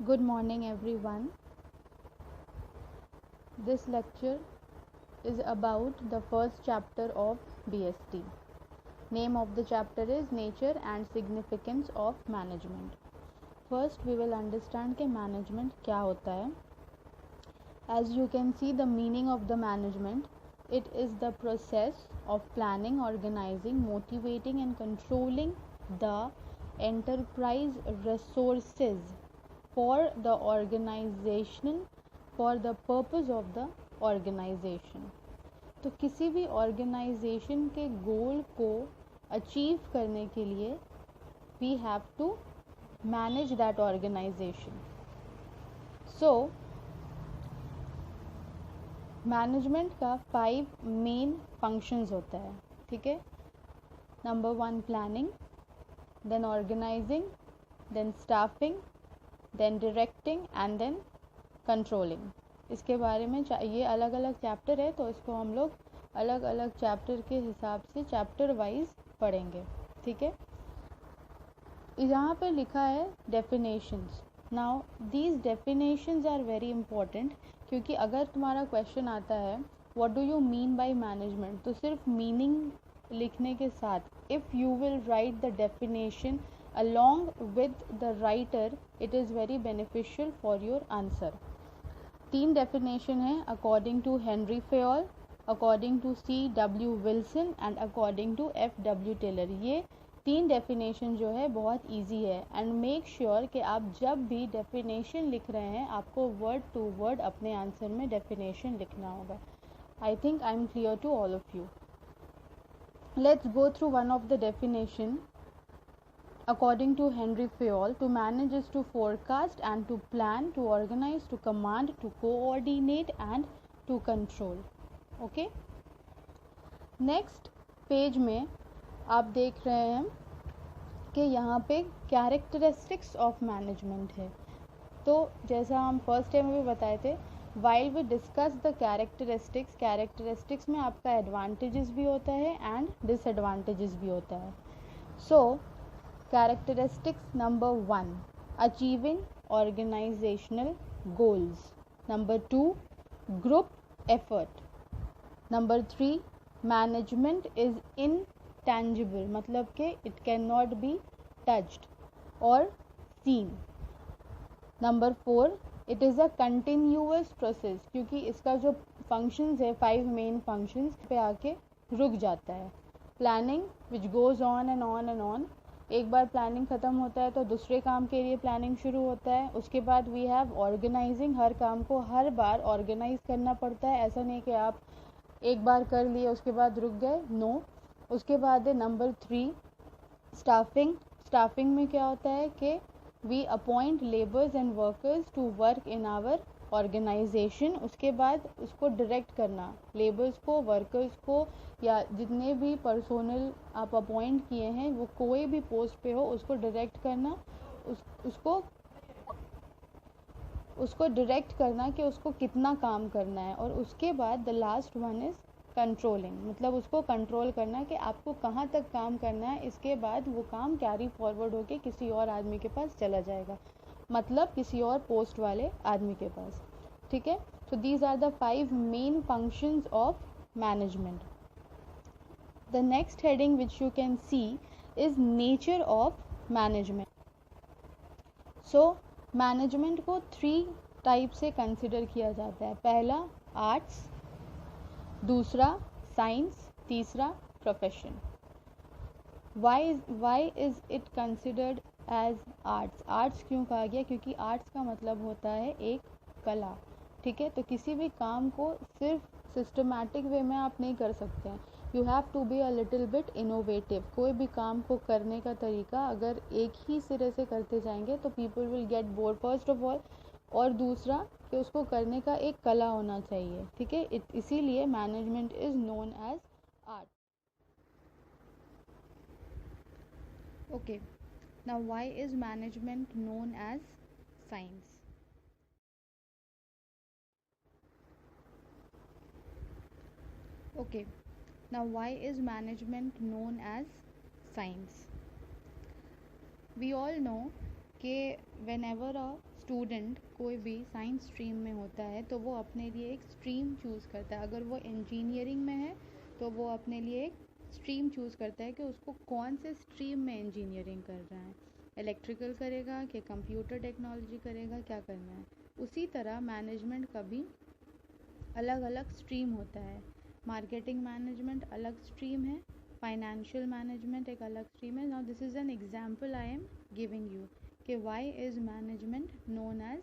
Good morning, everyone. This lecture is about the first chapter of BST. Name of the chapter is Nature and Significance of Management. First, we will understand कि management क्या होता है. As you can see, the meaning of the management, it is the process of planning, organizing, motivating and controlling the enterprise resources for the organization for the purpose of the organization. तो किसी भी organization के goal को achieve करने के लिए we have to manage that organization. So management का 5 main functions होता है. ठीक है. Number 1 planning, then organizing, then staffing, then directing and then controlling. इसके बारे में ये अलग अलग चैप्टर है, तो इसको हम लोग अलग अलग चैप्टर के हिसाब से चैप्टर वाइज पढ़ेंगे. ठीक है. यहाँ पे लिखा है definitions. Now these definitions are very important, क्योंकि अगर तुम्हारा क्वेश्चन आता है what do you mean by management, तो सिर्फ मीनिंग लिखने के साथ if you will write the definition along with the writer, it is very beneficial for your answer. 3 definition है according to Henry Fayol, according to C.W. Wilson and according to F.W. Taylor. ये 3 definition जो है बहुत easy है. And make sure कि आप जब भी डेफिनेशन लिख रहे हैं आपको वर्ड टू वर्ड अपने आंसर में डेफिनेशन लिखना होगा. I think I am clear to all of you. Let's go through one of the definition. According to Henry Fayol, to manage is to forecast and to plan, to organize, to command, to coordinate and to control. Okay? Next page में आप देख रहे हैं कि यहाँ पे characteristics of management है. तो जैसा हम फर्स्ट टाइम में भी बताए थे, while we discuss the characteristics में आपका एडवांटेजेस भी होता है एंड डिसएडवांटेजेस भी होता है. सो Characteristics number 1, achieving organizational goals. Number 2, group effort. Number 3, management is intangible, मतलब कि it cannot be touched or seen. Number 4, it is a continuous process, क्योंकि इसका जो functions है 5 main functions पे आके रुक जाता है. Planning which goes on and on and on. एक बार प्लानिंग ख़त्म होता है तो दूसरे काम के लिए प्लानिंग शुरू होता है. उसके बाद वी हैव ऑर्गेनाइजिंग. हर काम को हर बार ऑर्गेनाइज करना पड़ता है. ऐसा नहीं कि आप एक बार कर लिए उसके बाद रुक गए. नो. उसके बाद है नंबर 3 स्टाफिंग. स्टाफिंग में क्या होता है कि we appoint labours and workers to work in our organization. उसके बाद उसको डायरेक्ट करना, लेबर्स को, वर्कर्स को, या जितने भी पर्सोनल आप अपॉइंट किए हैं वो कोई भी पोस्ट पे हो उसको डायरेक्ट करना, उसको डायरेक्ट करना कि उसको कितना काम करना है. और उसके बाद the last one is controlling, मतलब उसको कंट्रोल करना कि आपको कहाँ तक काम करना है. इसके बाद वो काम कैरी फॉरवर्ड होके किसी और आदमी के पास चला जाएगा, मतलब किसी और पोस्ट वाले आदमी के पास. ठीक है. So these are the 5 main functions of management. The next heading which you can see is nature of management. So management को 3 टाइप से कंसिडर किया जाता है. पहला आर्ट्स, दूसरा साइंस, तीसरा profession. Why is it considered as arts? Arts क्यों कहा गया? क्योंकि आर्ट्स का मतलब होता है एक कला. ठीक है. तो किसी भी काम को सिर्फ सिस्टमैटिक वे में आप नहीं कर सकते हैं. You have to be a little bit innovative. कोई भी काम को करने का तरीका अगर एक ही सिरे से करते जाएंगे तो people will get bore, first of all. और दूसरा कि उसको करने का एक कला होना चाहिए. ठीक है. इसीलिए management is known as art. Okay. Now why is management known as science? Okay, now why is management known as science? We all know कि whenever a स्टूडेंट कोई भी साइंस स्ट्रीम में होता है तो वो अपने लिए एक स्ट्रीम चूज़ करता है। अगर वो इंजीनियरिंग में है तो वो अपने लिए एक स्ट्रीम चूज़ करता है कि उसको कौन से स्ट्रीम में इंजीनियरिंग कर रहा है, इलेक्ट्रिकल करेगा कि कंप्यूटर टेक्नोलॉजी करेगा, क्या करना है। उसी तरह मैनेजमेंट का भी अलग अलग स्ट्रीम होता है। मार्केटिंग मैनेजमेंट अलग स्ट्रीम है, फाइनेंशियल मैनेजमेंट एक अलग स्ट्रीम है। Now this is an example I am giving you कि why is management known as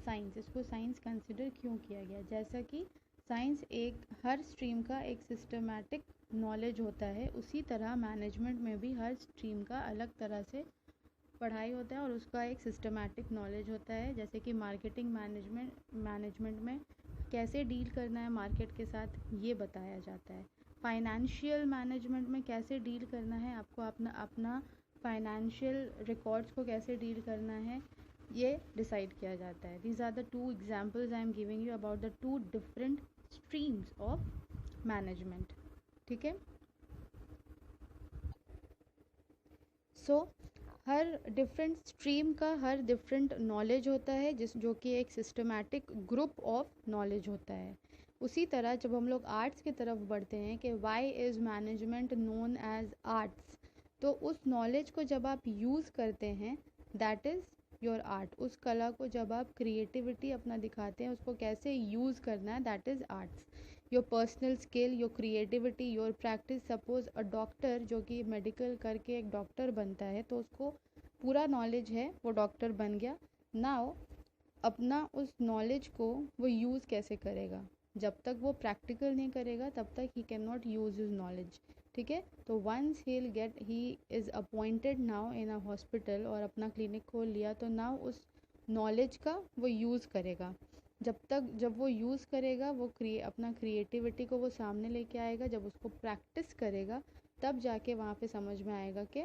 science. इसको साइंस कंसिडर क्यों किया गया। जैसा कि साइंस एक हर स्ट्रीम का एक सिस्टमैटिक नॉलेज होता है, उसी तरह मैनेजमेंट में भी हर स्ट्रीम का अलग तरह से पढ़ाई होता है और उसका एक सिस्टमैटिक नॉलेज होता है। जैसे कि मार्केटिंग मैनेजमेंट में कैसे डील करना है मार्केट के साथ, ये बताया जाता है। फाइनेंशियल मैनेजमेंट में कैसे डील करना है, आपको अपना फाइनेंशियल रिकॉर्ड्स को कैसे डील करना है, ये डिसाइड किया जाता है। These are the two examples I am giving you about the two different streams of management. ठीक है, सो हर डिफरेंट स्ट्रीम का हर डिफरेंट नॉलेज होता है जो कि एक सिस्टमैटिक ग्रुप ऑफ नॉलेज होता है। उसी तरह जब हम लोग आर्ट्स की तरफ बढ़ते हैं कि why is management known as arts, तो उस नॉलेज को जब आप यूज़ करते हैं दैट इज़ योर आर्ट। उस कला को जब आप क्रिएटिविटी अपना दिखाते हैं, उसको कैसे यूज़ करना है, that is arts. Your personal skill, your creativity, your practice. Suppose a doctor जो कि मेडिकल करके एक डॉक्टर बनता है तो उसको पूरा नॉलेज है, वो डॉक्टर बन गया। नाउ अपना उस नॉलेज को वो यूज़ कैसे करेगा, जब तक वो प्रैक्टिकल नहीं करेगा तब तक he can not use his knowledge. ठीक है, तो once he is appointed now in a hospital और अपना क्लिनिक खोल लिया, तो नाउ उस नॉलेज का वो यूज़ करेगा। जब वो यूज़ करेगा वो अपना क्रिएटिविटी को वो सामने लेके आएगा। जब उसको प्रैक्टिस करेगा तब जाके वहाँ पे समझ में आएगा कि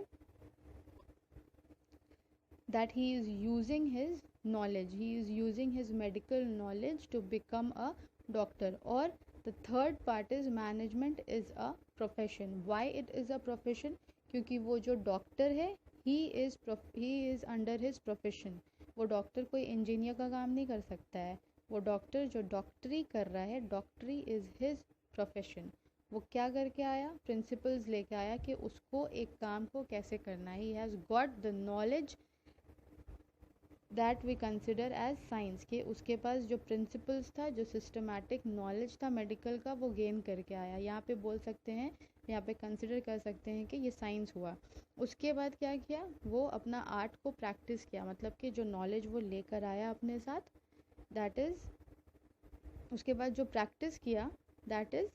that he is using his knowledge, he is using his medical knowledge to become a doctor. Or the third part is management is a profession. Why it is a profession? क्योंकि वो जो डॉक्टर है he is under his profession. वो doctor कोई engineer का काम नहीं कर सकता है। वो डॉक्टर जो डॉक्टरी कर रहा है, डॉक्टरी इज़ हिज प्रोफेशन। वो क्या करके आया, प्रिंसिपल्स लेके आया कि उसको एक काम को कैसे करना है। He has got the knowledge that we consider as science. के उसके पास जो प्रिंसिपल्स था, जो सिस्टमैटिक नॉलेज था मेडिकल का, वो गेन करके आया। यहाँ पे बोल सकते हैं, यहाँ पे कंसिडर कर सकते हैं कि ये साइंस हुआ। उसके बाद क्या किया, वो अपना आर्ट को प्रैक्टिस किया, मतलब कि जो नॉलेज वो लेकर आया अपने साथ, दैट इज़ उसके बाद जो प्रैक्टिस किया दैट इज़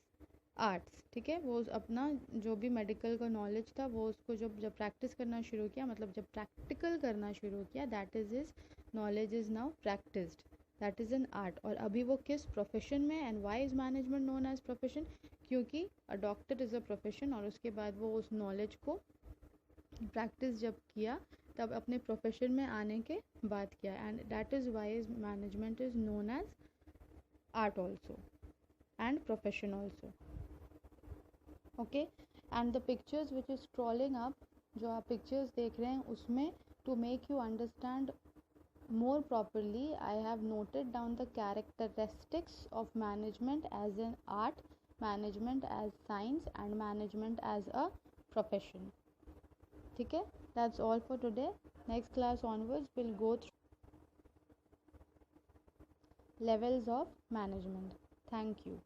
आर्ट्स। ठीक है, वो अपना जो भी मेडिकल का नॉलेज था वो उसको जब प्रैक्टिस करना शुरू किया, मतलब जब प्रैक्टिकल करना शुरू किया, that is his knowledge is now practised, that is an art. और अभी वो किस प्रोफेशन में, and why is management known as profession, क्योंकि a doctor is a profession और उसके बाद वो उस नॉलेज को प्रैक्टिस जब किया तब अपने प्रोफेशन में आने के बाद किया, and that is why is management is known as art also and profession also. Okay, and the pictures which is scrolling up, जो आप पिक्चर्स देख रहे हैं उसमें, to make you understand more properly, I have noted down the characteristics of management as an art, management as science, and management as a profession. ठीक है, that's all for today. Next class onwards we'll go through levels of management. Thank you.